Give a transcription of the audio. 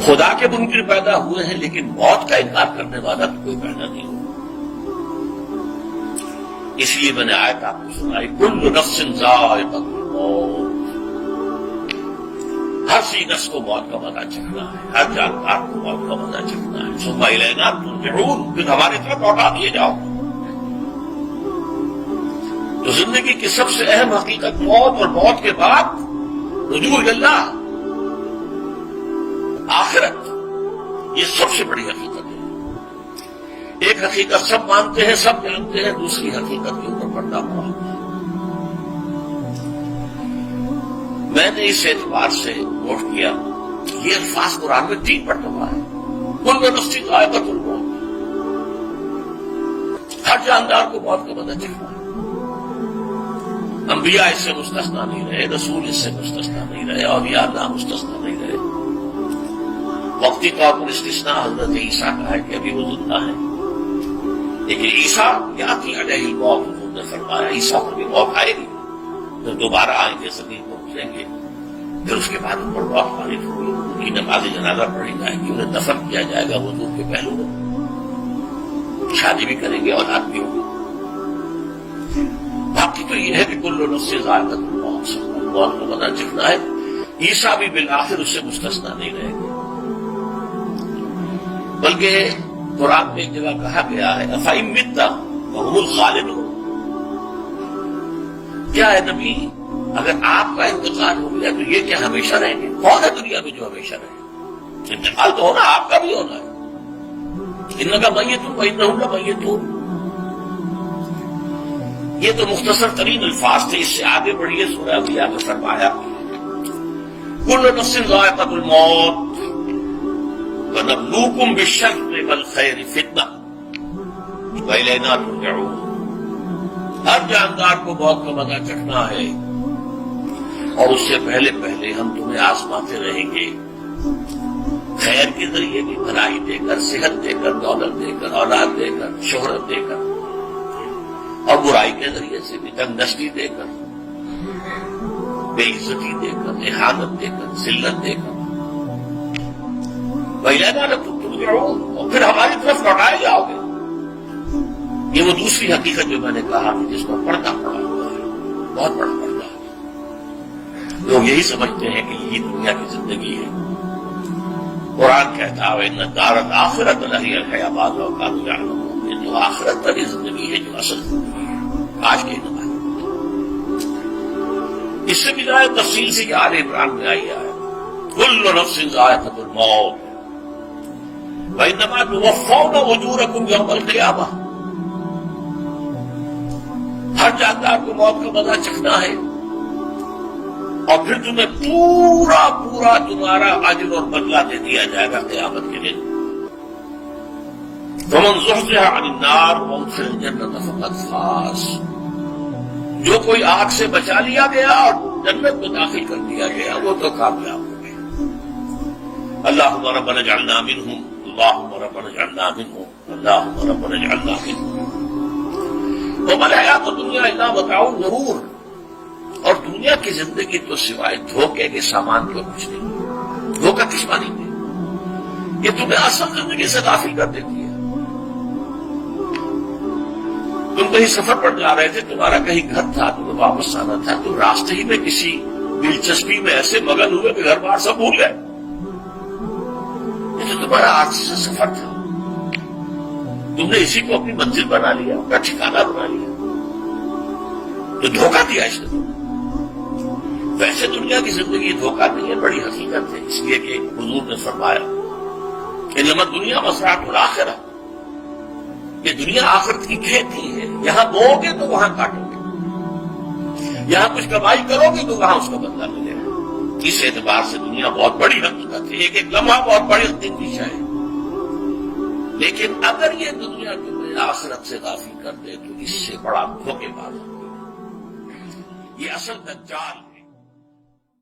خدا کے منکر پیدا ہوئے ہیں لیکن موت کا انکار کرنے والا تو کوئی پیدا نہیں ہوا۔ اس لیے میں نے آیت آپ کو سنائی، کل نفس ذائقۃ الموت، ہر سی نفس کو موت کا مزہ چکھنا ہے، ہر جاندار کو موت کا مزہ چکھنا ہے۔ ثم الینا ترجعون، پھر ہماری طرف لوٹا دیے جاؤ۔ تو زندگی کی سب سے اہم حقیقت موت، اور موت کے بعد رجوع اللہ، آخرت، یہ سب سے بڑی حقیقت ہے۔ ایک حقیقت سب مانتے ہیں، سب جانتے ہیں، دوسری حقیقت کے اوپر پردہ پڑا۔ میں نے اس اعتبار سے نوٹ کیا یہ الفاظ قرآن میں 3 مرتبہ ہے، کل نفس ذائقۃ الموت، ہر جاندار کو موت کا مزہ چکھنا ہے۔ انبیاء اس سے مستثنا نہیں رہے، رسول اس سے مستثنا نہیں رہے، اولیاء اللہ مستثنا نہیں رہے۔ وقتی طور پر استثناء حضرت عیسیٰ کا ہے کہ ابھی وہ زندہ ہے، لیکن عیسیٰ یأتی علیہ الموت، انہوں نے فرمایا عیسیٰ پر بھی موت آئے گی، جب دوبارہ آئیں گے زمین پر اتریں گے، پھر اس کے بعد ان پر موت وارد ہوگی، ان کی نماز جنازہ پڑھی جائے گی، انہیں دفن کیا جائے گا حضور کے پہلو میں، شادی بھی کریں گے، اولاد بھی ہوگی۔ باقی تو یہ ہے کہ کل نفس ذائقۃ الموت، موت کو مزہ چکھنا ہے۔ عیسیٰ بھی بالآخر اس سے مستثنا نہیں رہیں گے، بلکہ قرآن میں ایک جگہ کہا گیا ہے افإن مت فهم الخالدون، کیا ہے نبی اگر آپ کا انتقال ہو گیا تو یہ کیا ہمیشہ رہیں گے؟ کون ہے دنیا میں جو ہمیشہ رہے؟ انتقال تو ہونا، آپ کا بھی ہونا ہے۔ انک میت وانہم لمیتون، یہ تو مختصر ترین الفاظ تھے، اس سے آگے بڑھیے سورہ انبیاء میں فرمایا کل نفس ذائقۃ الموت وَنَبْلُوكُمْ بِالشَّرِّ وَالْخَيْرِ فِتْنَةً وَإِلَيْنَا تُرْجَعُونَ، ہر جاندار کو موت کا مزہ چکھنا ہے، اور اس سے پہلے پہلے ہم تمہیں آزماتے رہیں گے، خیر کے ذریعے بھی، بھلائی دے کر، صحت دے کر، دولت دے کر، اولاد دے کر، شہرت دے کر، اور برائی کے ذریعے سے بھی، تنگ دستی دے کر، بے عزتی دے کر، اہانت دے کر، ذلت دے کر، وَإِلَيْنَا تُرْجَعُونَ، اور پھر ہماری طرف لوٹائے جاؤ گے۔ یہ وہ دوسری حقیقت جو میں نے کہا کہ جس پر پردہ پڑا ہوا ہے، بہت بڑا پردہ ہے۔ لوگ یہی سمجھتے ہیں کہ یہ دنیا کی زندگی ہے۔ قرآن کہتا ہے إِنَّ الدَّارَ الْآخِرَةَ لَهِيَ الْحَيَوَانُ لَوْ كَانُوا يَعْلَمُونَ، یہ جو آخرت والی زندگی ہے، جو اصل زندگی ہے، آج کے دن اس سے بھی زیادہ تفصیل سے یہ آل عمران میں آئی ہے، كُلُّ نَفْسٍ ذَائِقَةُ الْمَوْتِ وَإِنَّمَا تُوَفَّوْنَ أُجُورَكُمْ يَوْمَ الْقِيَامَةِ، ہر جاندار کو موت کا مزہ چکھنا ہے، اور پھر تمہیں پورا پورا تمہارا اجر اور بدلہ دے دیا جائے گا قیامت کے دن۔ فَمَنْ زُحْزِحَ عَنِ النَّارِ وَأُدْخِلَ الْجَنَّةَ فَقَدْ فَازَ، جو کوئی آگ سے بچا لیا گیا اور جنت میں داخل کر دیا گیا وہ تو کامیاب ہو گیا۔ اللہم ربنا اجعلنا منہم، اللہم ربنا اجعلنا منہم، اللہم ربنا اجعلنا منہم۔ وما الحیات الدنیا الا متاع الغرور، اور دنیا کی زندگی تو سوائے دھوکے کے سامان کے کچھ نہیں۔ دھوکہ کس معنی میں؟ یہ تمہیں اصل زندگی سے غافل کر دیتی ہے۔ تم کہیں سفر پر جا رہے تھے، تمہارا کہیں گھر تھا، تمہیں واپس آنا تھا، تم راستے ہی میں کسی دلچسپی میں ایسے مگن ہوئے کہ گھر بار سب بھول گئے۔ یہ تو تمہارا عارضی سے سفر تھا، تم نے اسی کو اپنی منزل بنا لیا، اپنا ٹھکانہ بنا لیا، تو دھوکہ دیا اس نے تمہیں۔ ویسے دنیا کی زندگی دھوکہ نہیں ہے، بڑی حقیقت ہے، اس لیے کہ حضور نے فرمایا انما الدنیا مزرعۃ الآخرہ، یہ دنیا آخرت کی کھیتی ہے، یہاں بو گے تو وہاں کاٹو گے، یہاں کچھ کمائی کرو گے تو وہاں اس کا بدلہ ملے گا۔ اس اعتبار سے دنیا بہت بڑی حقیقت ہے، ایک ایک لمحہ بہت بڑی قیمتی شے ہے، لیکن اگر یہ دنیا تمہیں آخرت سے غافل کر دے تو اس سے بڑا دھوکے باز ہے، یہ اصل دجال